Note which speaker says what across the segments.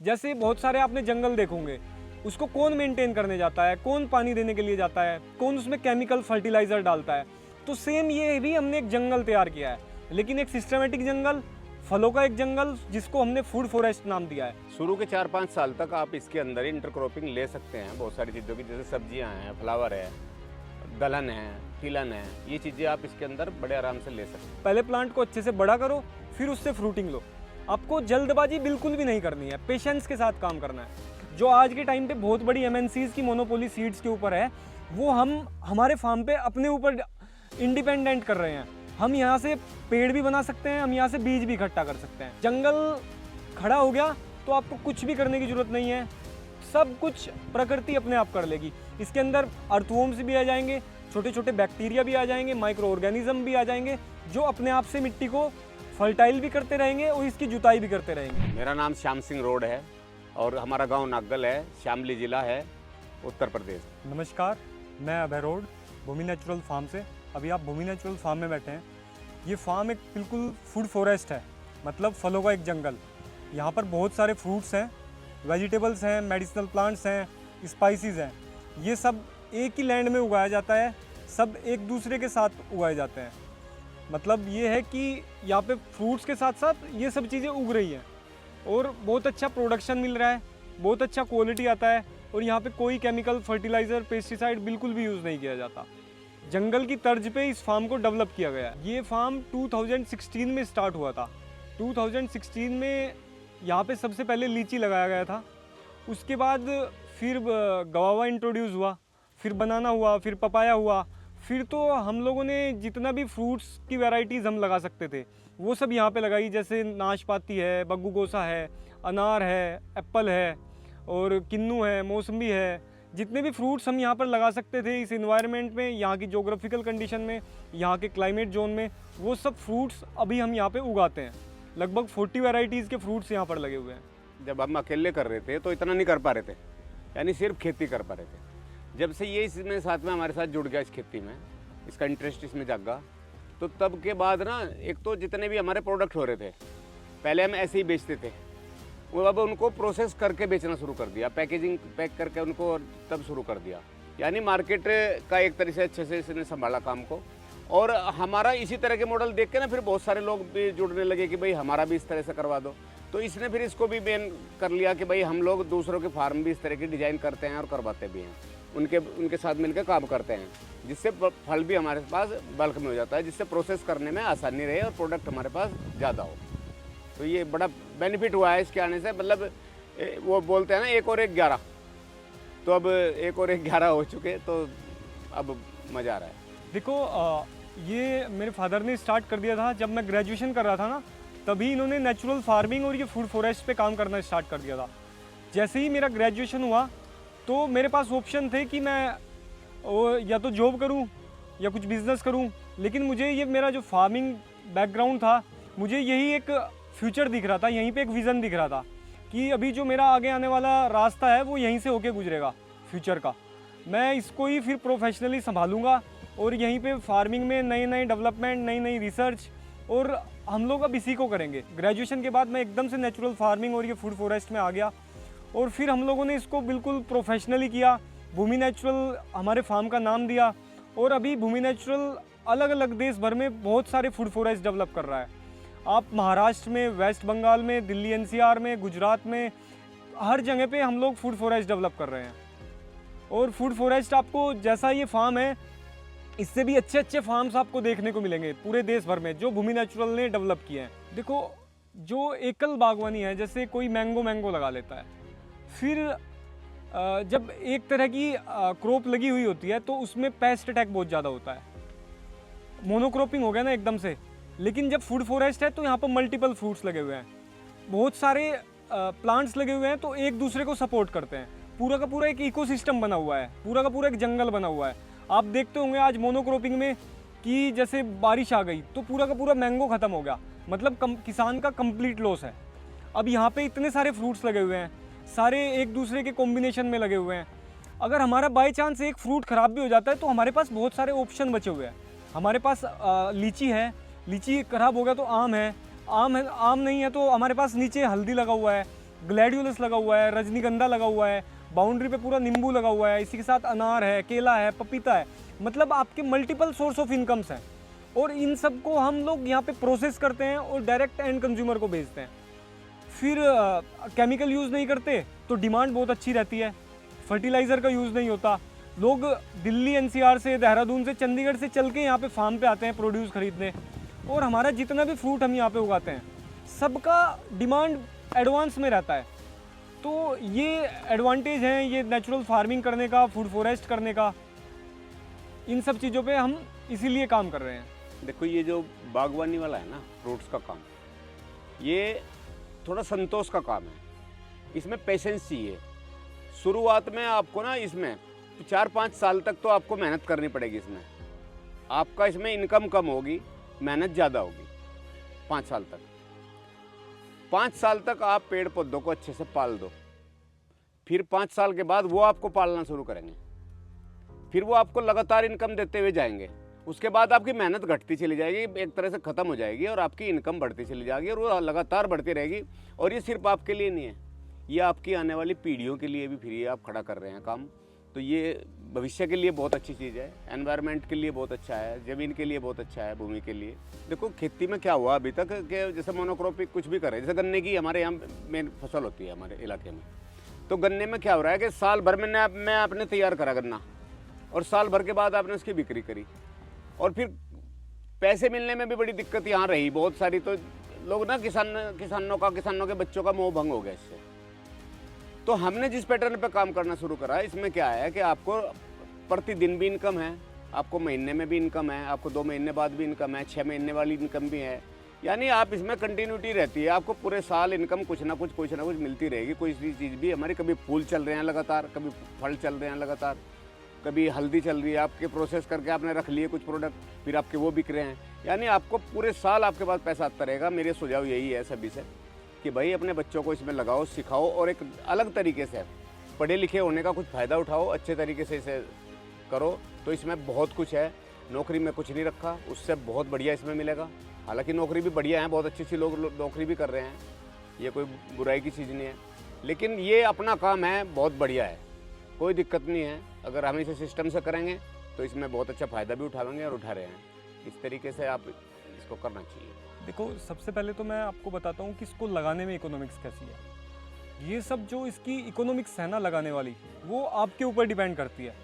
Speaker 1: जैसे बहुत सारे आपने जंगल देखोगे, उसको कौन मेंटेन करने जाता है, कौन पानी देने के लिए जाता है, कौन उसमें केमिकल फर्टिलाइजर डालता है। तो सेम ये भी हमने एक जंगल तैयार किया है, लेकिन एक सिस्टमेटिक जंगल, फलों का एक जंगल जिसको हमने फूड फॉरेस्ट नाम दिया है।
Speaker 2: शुरू के 4-5 साल तक आप इसके अंदर इंटरक्रॉपिंग ले सकते हैं बहुत सारी चीज़ों की, जैसे सब्जियां हैं, फ्लावर है, दलहन है, तिलहन है, ये चीज़ें आप इसके अंदर बड़े आराम से ले सकते हैं।
Speaker 1: पहले प्लांट को अच्छे से बड़ा करो, फिर उससे फ्रूटिंग लो। आपको जल्दबाजी बिल्कुल भी नहीं करनी है, पेशेंस के साथ काम करना है। जो आज के टाइम पे बहुत बड़ी एमएनसीज की मोनोपोली सीड्स के ऊपर है, वो हम हमारे फार्म पे अपने ऊपर इंडिपेंडेंट कर रहे हैं। हम यहाँ से पेड़ भी बना सकते हैं, हम यहाँ से बीज भी इकट्ठा कर सकते हैं। जंगल खड़ा हो गया तो आपको कुछ भी करने की जरूरत नहीं है, सब कुछ प्रकृति अपने आप कर लेगी। इसके अंदर अर्थवॉर्म्स भी आ जाएंगे, छोटे छोटे बैक्टीरिया भी आ जाएंगे, माइक्रो ऑर्गेनिज्म भी आ जाएंगे, जो अपने आप से मिट्टी को फर्टाइल भी करते रहेंगे और इसकी जुताई भी करते रहेंगे।
Speaker 2: मेरा नाम श्याम सिंह रोड है और हमारा गांव नागल है, शामली जिला है, उत्तर प्रदेश।
Speaker 1: नमस्कार, मैं अभय रोड, भूमि नेचुरल फार्म से। अभी आप भूमि नेचुरल फार्म में बैठे हैं। ये फार्म एक बिल्कुल फूड फॉरेस्ट है, मतलब फलों का एक जंगल। यहाँ पर बहुत सारे फ्रूट्स हैं, वेजिटेबल्स हैं, मेडिसिनल प्लांट्स हैं, स्पाइसेस हैं। ये सब एक ही लैंड में उगाया जाता है, सब एक दूसरे के साथ उगाए जाते हैं। मतलब ये है कि यहाँ पे फ्रूट्स के साथ साथ ये सब चीज़ें उग रही हैं और बहुत अच्छा प्रोडक्शन मिल रहा है, बहुत अच्छा क्वालिटी आता है और यहाँ पे कोई केमिकल फर्टिलाइज़र, पेस्टिसाइड बिल्कुल भी यूज़ नहीं किया जाता। जंगल की तर्ज पे इस फार्म को डेवलप किया गया है। ये फार्म 2016 में स्टार्ट हुआ था। 2016 में यहाँ पे सबसे पहले लीची लगाया गया था, उसके बाद फिर गवावा इंट्रोड्यूस हुआ, फिर बनाना हुआ, फिर पपाया हुआ, फिर तो हम लोगों ने जितना भी फ्रूट्स की वैरायटीज़ हम लगा सकते थे वो सब यहाँ पे लगाई। जैसे नाशपाती है, बग्गू गोसा है, अनार है, एप्पल है और किन्नू है, मौसम्बी है। जितने भी फ्रूट्स हम यहाँ पर लगा सकते थे इस इन्वायरमेंट में, यहाँ की जोग्राफिकल कंडीशन में, यहाँ के क्लाइमेट जोन में, वो सब फ्रूट्स अभी हम यहाँ पे उगाते हैं। लगभग 40 वैरायटीज़ के फ्रूट्स यहाँ पर लगे हुए हैं।
Speaker 2: जब हम अकेले कर रहे थे तो इतना नहीं कर पा रहे थे, यानी सिर्फ खेती कर पा रहे थे। जब से ये इसमें साथ में हमारे साथ जुड़ गया, इस खेती में इसका इंटरेस्ट इसमें जागा, तो तब के बाद ना एक तो जितने भी हमारे प्रोडक्ट हो रहे थे, पहले हम ऐसे ही बेचते थे, वो अब उनको प्रोसेस करके बेचना शुरू कर दिया, पैकेजिंग पैक करके उनको तब शुरू कर दिया। यानी मार्केट का एक तरह से अच्छे से इसने संभाला काम को। और हमारा इसी तरह के मॉडल देख के ना फिर बहुत सारे लोग भी जुड़ने लगे कि भाई हमारा भी इस तरह से करवा दो। तो इसने फिर इसको भी बैन कर लिया कि भाई हम लोग दूसरों के फार्म भी इस तरह की डिज़ाइन करते हैं और करवाते भी हैं, उनके साथ मिलकर काम करते हैं, जिससे फल भी हमारे पास बल्क में हो जाता है, जिससे प्रोसेस करने में आसानी रहे और प्रोडक्ट हमारे पास ज़्यादा हो। तो ये बड़ा बेनिफिट हुआ है इसके आने से। मतलब वो बोलते हैं ना 1 और 1 11, तो अब 1 और 1 11 हो चुके, तो अब मज़ा आ रहा है।
Speaker 1: देखो ये मेरे फादर ने स्टार्ट कर दिया था जब मैं ग्रेजुएशन कर रहा था ना, तभी इन्होंने नेचुरल फार्मिंग और ये फूड फॉरेस्ट पे काम करना स्टार्ट कर दिया था। जैसे ही मेरा ग्रेजुएशन हुआ तो मेरे पास ऑप्शन थे कि मैं या तो जॉब करूं या कुछ बिजनेस करूं, लेकिन मुझे ये मेरा जो फार्मिंग बैकग्राउंड था, मुझे यही एक फ्यूचर दिख रहा था, यहीं पे एक विज़न दिख रहा था कि अभी जो मेरा आगे आने वाला रास्ता है वो यहीं से होके गुजरेगा फ्यूचर का। मैं इसको ही फिर प्रोफेशनली संभालूंगा और यहीं पे फार्मिंग में नई नई डेवलपमेंट, नई नई रिसर्च, और हम लोग अब इसी को करेंगे। ग्रेजुएशन के बाद मैं एकदम से नेचुरल फार्मिंग और ये फूड फॉरेस्ट में आ गया और फिर हम लोगों ने इसको बिल्कुल प्रोफेशनली किया। भूमि नेचुरल हमारे फार्म का नाम दिया और अभी भूमि नेचुरल अलग अलग देश भर में बहुत सारे फूड फॉरेस्ट डेवलप कर रहा है। आप महाराष्ट्र में, वेस्ट बंगाल में, दिल्ली एनसीआर में, गुजरात में, हर जगह पे हम लोग फूड फॉरेस्ट डेवलप कर रहे हैं। और फूड फॉरेस्ट आपको, जैसा ये फार्म है, इससे भी अच्छे अच्छे फार्म्स आपको देखने को मिलेंगे पूरे देश भर में जो भूमि नेचुरल ने डेवलप किए हैं। देखो, जो एकल बागवानी है, जैसे कोई मैंगो लगा लेता है, फिर जब एक तरह की क्रॉप लगी हुई होती है तो उसमें पेस्ट अटैक बहुत ज़्यादा होता है, मोनोक्रॉपिंग हो गया ना एकदम से। लेकिन जब फूड फॉरेस्ट है तो यहाँ पर मल्टीपल फ्रूट्स लगे हुए हैं, बहुत सारे प्लांट्स लगे हुए हैं, तो एक दूसरे को सपोर्ट करते हैं। पूरा का पूरा एक इकोसिस्टम बना हुआ है, पूरा का पूरा एक जंगल बना हुआ है। आप देखते होंगे आज मोनोक्रॉपिंग में कि जैसे बारिश आ गई तो पूरा का पूरा मैंगो ख़त्म हो गया, मतलब किसान का कंप्लीट लॉस है। अब यहाँ पे इतने सारे फ्रूट्स लगे हुए हैं, सारे एक दूसरे के कॉम्बिनेशन में लगे हुए हैं। अगर हमारा बाई चांस एक फ्रूट ख़राब भी हो जाता है तो हमारे पास बहुत सारे ऑप्शन बचे हुए हैं। हमारे पास लीची है, लीची ख़राब हो गया तो आम है, आम नहीं है तो हमारे पास नीचे हल्दी लगा हुआ है, ग्लैडियोलस लगा हुआ है, रजनीगंधा लगा हुआ है, बाउंड्री पे पूरा नींबू लगा हुआ है, इसी के साथ अनार है, केला है, पपीता है। मतलब आपके मल्टीपल सोर्स ऑफ इनकम्स हैं और इन सब को हम लोग यहाँ पे प्रोसेस करते हैं और डायरेक्ट एंड कंज्यूमर को बेचते हैं। फिर केमिकल यूज़ नहीं करते तो डिमांड बहुत अच्छी रहती है, फर्टिलाइज़र का यूज़ नहीं होता। लोग दिल्ली एनसीआर से, देहरादून से, चंडीगढ़ से चल के यहाँ पे फार्म पे आते हैं प्रोड्यूस खरीदने, और हमारा जितना भी फ्रूट हम यहाँ पे उगाते हैं सबका डिमांड एडवांस में रहता है। तो ये एडवांटेज हैं ये नेचुरल फार्मिंग करने का, फूड फॉरेस्ट करने का। इन सब चीज़ों पे हम इसीलिए काम कर रहे हैं।
Speaker 2: देखो ये जो बागवानी वाला है ना, फ्रूट्स का काम, ये थोड़ा संतोष का काम है। इसमें पेशेंस चाहिए। शुरुआत में आपको ना इसमें 4-5 साल तक तो आपको मेहनत करनी पड़ेगी। इसमें आपका इसमें इनकम कम होगी, मेहनत ज़्यादा होगी 5 साल तक। 5 साल तक आप पेड़ पौधों को अच्छे से पाल दो, फिर 5 साल के बाद वो आपको पालना शुरू करेंगे, फिर वो आपको लगातार इनकम देते हुए जाएंगे। उसके बाद आपकी मेहनत घटती चली जाएगी, एक तरह से ख़त्म हो जाएगी, और आपकी इनकम बढ़ती चली जाएगी, और वो लगातार बढ़ती रहेगी। और ये सिर्फ आपके लिए नहीं है, ये आपकी आने वाली पीढ़ियों के लिए भी फ्री आप खड़ा कर रहे हैं काम। तो ये भविष्य के लिए बहुत अच्छी चीज़ है, एनवायरनमेंट के लिए बहुत अच्छा है, ज़मीन के लिए बहुत अच्छा है, भूमि के लिए। देखो खेती में क्या हुआ अभी तक कि जैसे मोनोक्रॉपिक कुछ भी करें, जैसे गन्ने की हमारे यहाँ मेन फसल होती है हमारे इलाके में, तो गन्ने में क्या हो रहा है कि साल भर में मैं आपने तैयार करा गन्ना, और साल भर के बाद आपने उसकी बिक्री करी, और फिर पैसे मिलने में भी बड़ी दिक्कत यहाँ रही बहुत सारी। तो लोग ना किसानों के बच्चों का मोह भंग हो गया इससे। तो हमने जिस पैटर्न पे काम करना शुरू करा, इसमें क्या है कि आपको प्रतिदिन भी इनकम है, आपको महीने में भी इनकम है, आपको 2 महीने बाद भी इनकम है, 6 महीने वाली इनकम भी है। यानी आप इसमें कंटिन्यूटी रहती है, आपको पूरे साल इनकम कुछ ना कुछ मिलती रहेगी। कोई सी चीज़ भी हमारी, कभी फूल चल रहे हैं लगातार, कभी फल चल रहे हैं लगातार, कभी हल्दी चल रही है, आपके प्रोसेस करके आपने रख लिए कुछ प्रोडक्ट, फिर आपके वो बिक रहे हैं। यानी आपको पूरे साल आपके पास पैसा आता रहेगा। मेरे सुझाव यही है सभी से कि भाई अपने बच्चों को इसमें लगाओ, सिखाओ, और एक अलग तरीके से पढ़े लिखे होने का कुछ फ़ायदा उठाओ, अच्छे तरीके से इसे करो। तो इसमें बहुत कुछ है, नौकरी में कुछ नहीं रखा, उससे बहुत बढ़िया इसमें मिलेगा। हालांकि नौकरी भी बढ़िया है, बहुत अच्छी लोग नौकरी भी कर रहे हैं, ये कोई बुराई की चीज़ नहीं है, लेकिन ये अपना काम है, बहुत बढ़िया है, कोई दिक्कत नहीं है। अगर हम इसे सिस्टम से करेंगे तो इसमें बहुत अच्छा फ़ायदा भी उठाएंगे और उठा रहे हैं। इस तरीके से आप इसको करना चाहिए।
Speaker 1: देखो, सबसे पहले तो मैं आपको बताता हूँ कि इसको लगाने में इकोनॉमिक्स कैसी है। ये सब जो इसकी इकोनॉमिक्स है ना लगाने वाली, वो आपके ऊपर डिपेंड करती है।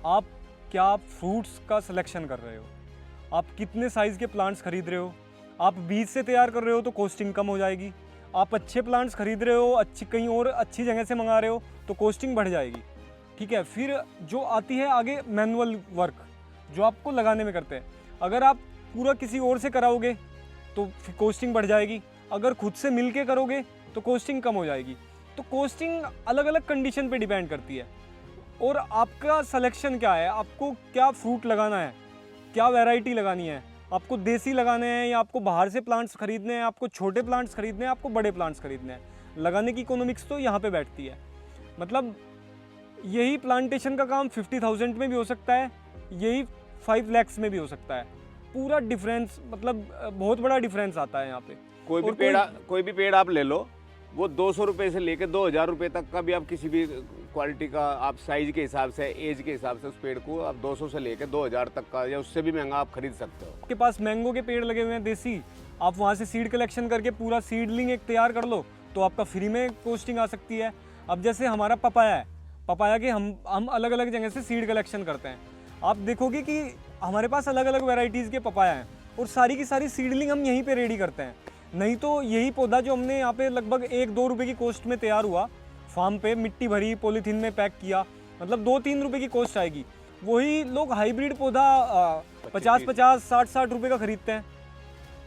Speaker 1: आप क्या फ्रूट्स का सिलेक्शन कर रहे हो, आप कितने साइज़ के प्लांट्स खरीद रहे हो, आप बीज से तैयार कर रहे हो तो कॉस्टिंग कम हो जाएगी, आप अच्छे प्लांट्स खरीद रहे हो, कहीं और अच्छी जगह से मंगा रहे हो तो कॉस्टिंग बढ़ जाएगी। ठीक है, फिर जो आती है आगे मैनुअल वर्क जो आपको लगाने में करते हैं। अगर आप पूरा किसी और से कराओगे तो फिर कॉस्टिंग बढ़ जाएगी, अगर खुद से मिल के करोगे तो कॉस्टिंग कम हो जाएगी। तो कॉस्टिंग अलग अलग कंडीशन पे डिपेंड करती है। और आपका सिलेक्शन क्या है, आपको क्या फ्रूट लगाना है, क्या वैरायटी लगानी है, आपको देसी लगाने हैं या आपको बाहर से प्लांट्स खरीदने हैं, आपको छोटे प्लांट्स खरीदने हैं, आपको बड़े प्लांट्स खरीदने हैं। लगाने की इकोनॉमिक्स तो यहाँ पे बैठती है। मतलब यही प्लांटेशन का काम 50,000 में भी हो सकता है, यही 5 lakhs में भी हो सकता है। पूरा डिफरेंस, मतलब बहुत बड़ा डिफरेंस आता है यहाँ पे।
Speaker 2: कोई भी पेड़ आप ले लो, वो 200 रुपये से लेकर 2,000 रुपये तक का भी आप किसी भी क्वालिटी का, आप साइज के हिसाब से, एज के हिसाब से उस पेड़ को आप 200 से लेकर 2,000 तक का या उससे भी महंगा आप खरीद सकते हो।
Speaker 1: आपके पास मैंगो के पेड़ लगे हुए हैं देसी, आप वहाँ से सीड कलेक्शन करके पूरा सीडलिंग एक तैयार कर लो तो आपका फ्री में कॉस्टिंग आ सकती है। अब जैसे हमारा पपाया है, पपाया के हम अलग अलग जगह से सीड कलेक्शन करते हैं। आप देखोगे कि हमारे पास अलग अलग वैरायटीज़ के पपाया हैं और सारी की सारी सीडलिंग हम यहीं पे रेडी करते हैं। नहीं तो यही पौधा जो हमने यहाँ पे लगभग 1-2 रुपये की कॉस्ट में तैयार हुआ, फार्म पे मिट्टी भरी, पॉलीथीन में पैक किया, मतलब 2-3 रुपये की कॉस्ट आएगी। वही लोग हाइब्रिड पौधा 50-50, 60-60 रुपये का खरीदते हैं।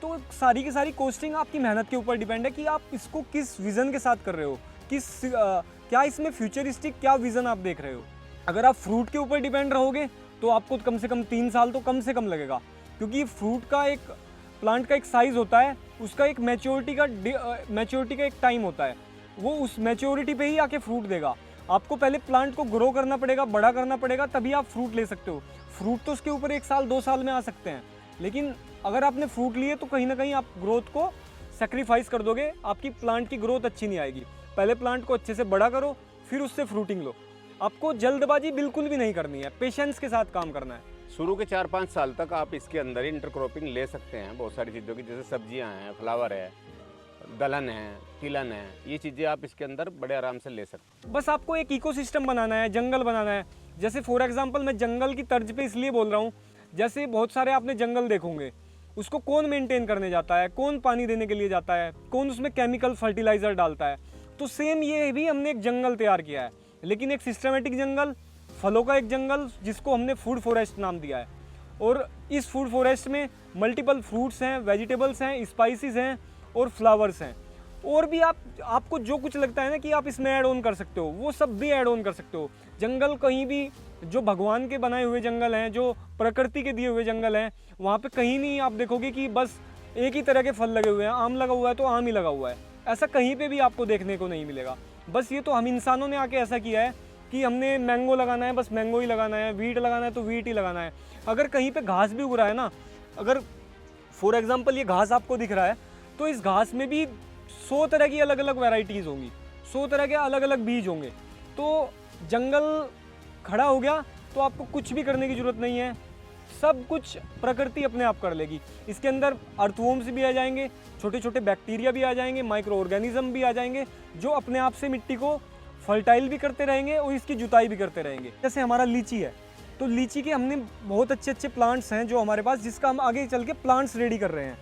Speaker 1: तो सारी की सारी कॉस्टिंग आपकी मेहनत के ऊपर डिपेंड है कि आप इसको किस विज़न के साथ कर रहे हो, क्या इसमें फ्यूचरिस्टिक क्या विज़न आप देख रहे हो। अगर आप फ्रूट के ऊपर डिपेंड रहोगे तो आपको कम से कम 3 साल तो कम से कम लगेगा, क्योंकि फ्रूट का एक प्लांट का एक साइज़ होता है, उसका एक मैच्योरिटी का एक टाइम होता है, वो उस मैच्योरिटी पे ही आके फ्रूट देगा। आपको पहले प्लांट को ग्रो करना पड़ेगा, बड़ा करना पड़ेगा, तभी आप फ्रूट ले सकते हो। फ्रूट तो उसके ऊपर 1 साल 2 साल में आ सकते हैं, लेकिन अगर आपने फ्रूट लिए तो कहीं ना कहीं आप ग्रोथ को सेक्रीफाइस कर दोगे, आपकी प्लांट की ग्रोथ अच्छी नहीं आएगी। पहले प्लांट को अच्छे से बड़ा करो, फिर उससे फ्रूटिंग लो। आपको जल्दबाजी बिल्कुल भी नहीं करनी है, पेशेंस के साथ काम करना है।
Speaker 2: शुरू के 4-5 साल तक आप इसके अंदर ही इंटरक्रॉपिंग ले सकते हैं बहुत सारी चीज़ों की, जैसे सब्जियां हैं, फ्लावर है, दलहन है, तिलहन है, ये चीज़ें आप इसके अंदर बड़े आराम से ले सकते हैं।
Speaker 1: बस आपको एक इकोसिस्टम बनाना है, जंगल बनाना है। जैसे फॉर एग्जांपल मैं जंगल की तर्ज पे इसलिए बोल रहा हूँ, जैसे बहुत सारे आपने जंगल देखोगे, उसको कौन मेंटेन करने जाता है, कौन पानी देने के लिए जाता है, कौन उसमें केमिकल फर्टिलाइजर डालता है। तो सेम ये भी हमने एक जंगल तैयार किया है, लेकिन एक सिस्टमेटिक जंगल, फलों का एक जंगल, जिसको हमने फूड फॉरेस्ट नाम दिया है। और इस फूड फॉरेस्ट में मल्टीपल फ्रूट्स हैं, वेजिटेबल्स हैं, स्पाइसेस हैं और फ्लावर्स हैं। और भी आपको जो कुछ लगता है ना कि आप इसमें ऐड ऑन कर सकते हो, वो सब भी ऐड ऑन कर सकते हो। जंगल कहीं भी, जो भगवान के बनाए हुए जंगल हैं, जो प्रकृति के दिए हुए जंगल हैं, वहाँ पे कहीं नहीं आप देखोगे कि बस एक ही तरह के फल लगे हुए हैं। आम लगा हुआ है तो आम ही लगा हुआ है, ऐसा कहीं पे भी आपको देखने को नहीं मिलेगा। बस ये तो हम इंसानों ने आके ऐसा किया है कि हमने मैंगो लगाना है, बस मैंगो ही लगाना है, वीट लगाना है तो वीट ही लगाना है। अगर कहीं पे घास भी उग रहा है ना, अगर फॉर एग्जांपल ये घास आपको दिख रहा है, तो इस घास में भी 100 तरह की अलग अलग वैरायटीज़ होंगी, 100 तरह के अलग अलग बीज होंगे। तो जंगल खड़ा हो गया तो आपको कुछ भी करने की ज़रूरत नहीं है, सब कुछ प्रकृति अपने आप कर लेगी। इसके अंदर अर्थवॉर्म्स भी आ जाएंगे, छोटे छोटे बैक्टीरिया भी आ जाएंगे, माइक्रो ऑर्गेनिज्म भी आ जाएंगे, जो अपने आप से मिट्टी को फर्टाइल भी करते रहेंगे और इसकी जुताई भी करते रहेंगे। जैसे हमारा लीची है, तो लीची के हमने बहुत अच्छे अच्छे प्लांट्स हैं जो हमारे पास, जिसका हम आगे चल के प्लांट्स रेडी कर रहे हैं।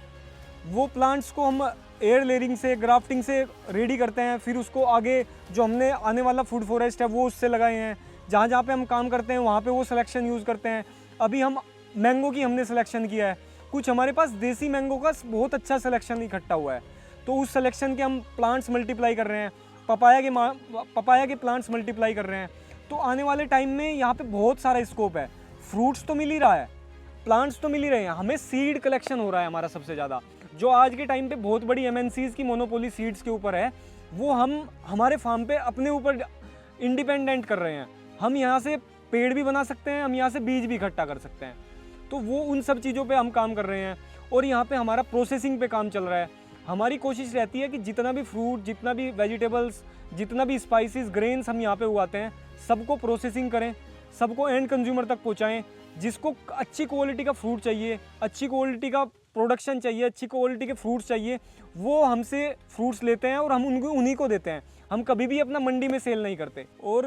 Speaker 1: वो प्लांट्स को हम एयर लेयरिंग से, ग्राफ्टिंग से रेडी करते हैं, फिर उसको आगे जो हमने आने वाला फूड फॉरेस्ट है वो उससे लगाए हैं। जहाँ जहाँ पे हम काम करते हैं वहाँ पे वो सिलेक्शन यूज़ करते हैं। अभी हम मैंगो की हमने सिलेक्शन किया है, कुछ हमारे पास देसी मैंगो का बहुत अच्छा सिलेक्शन इकट्ठा हुआ है, तो उस सिलेक्शन के हम प्लांट्स मल्टीप्लाई कर रहे हैं। पपाया के प्लांट्स मल्टीप्लाई कर रहे हैं। तो आने वाले टाइम में यहाँ पे बहुत सारा स्कोप है। फ्रूट्स तो मिल ही रहा है, प्लांट्स तो मिल ही रहे हैं, हमें सीड कलेक्शन हो रहा है हमारा सबसे ज़्यादा। जो आज के टाइम पे बहुत बड़ी MNCs की मोनोपोली सीड्स के ऊपर है, वो हम हमारे फार्म पे अपने ऊपर इंडिपेंडेंट कर रहे हैं। हम यहाँ से पेड़ भी बना सकते हैं, हम यहाँ से बीज भी इकट्ठा कर सकते हैं। तो वो उन सब चीज़ों पे हम काम कर रहे हैं। और यहाँ पे हमारा प्रोसेसिंग पे काम चल रहा है। हमारी कोशिश रहती है कि जितना भी फ्रूट, जितना भी वेजिटेबल्स, जितना भी स्पाइसेस, ग्रेन्स हम यहाँ पे उगाते हैं, सबको प्रोसेसिंग करें, सबको एंड कंज्यूमर तक पहुँचाएँ। जिसको अच्छी क्वालिटी का फ्रूट चाहिए, अच्छी क्वालिटी का प्रोडक्शन चाहिए, अच्छी क्वालिटी के फ्रूट्स चाहिए, वो हमसे फ्रूट्स लेते हैं और हम उनको उन्हीं को देते हैं। हम कभी भी अपना मंडी में सेल नहीं करते। और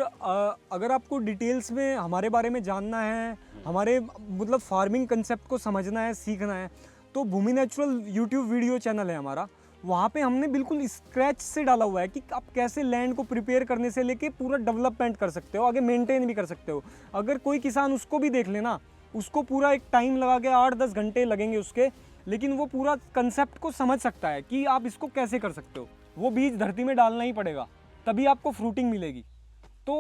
Speaker 1: अगर आपको डिटेल्स में हमारे बारे में जानना है, हमारे मतलब फार्मिंग कंसेप्ट को समझना है, सीखना है, तो भूमि नेचुरल यूट्यूब वीडियो चैनल है हमारा। वहाँ पे हमने बिल्कुल स्क्रैच से डाला हुआ है कि आप कैसे लैंड को प्रिपेयर करने से लेके पूरा डेवलपमेंट कर सकते हो, आगे मेंटेन भी कर सकते हो। अगर कोई किसान उसको भी देख लेना, उसको पूरा एक टाइम लगा के 8-10 घंटे लगेंगे उसके, लेकिन वो पूरा कंसेप्ट को समझ सकता है कि आप इसको कैसे कर सकते हो। वो बीज धरती में डालना ही पड़ेगा, तभी आपको फ्रूटिंग मिलेगी। तो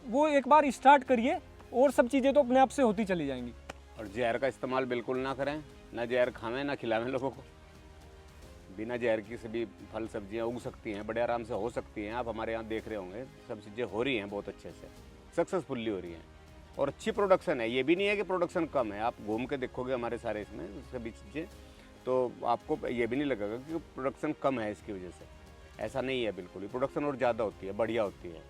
Speaker 1: वो एक बार स्टार्ट करिए और सब चीज़ें तो अपने आप से होती चली जाएंगी।
Speaker 2: और जहर का इस्तेमाल बिल्कुल ना करें, ना जहर खावें ना खिलावें लोगों को। बिना जहर की सभी फल सब्जियां उग सकती हैं, बड़े आराम से हो सकती हैं। आप हमारे यहाँ देख रहे होंगे सब चीज़ें हो रही हैं, बहुत अच्छे से सक्सेसफुल्ली हो रही हैं और अच्छी प्रोडक्शन है। ये भी नहीं है कि प्रोडक्शन कम है। आप घूम के देखोगे हमारे सारे इसमें सभी चीज़ें, तो आपको ये भी नहीं लगेगा कि प्रोडक्शन कम है इसकी वजह से। ऐसा नहीं है बिल्कुल ही, प्रोडक्शन और ज़्यादा होती है, बढ़िया होती है।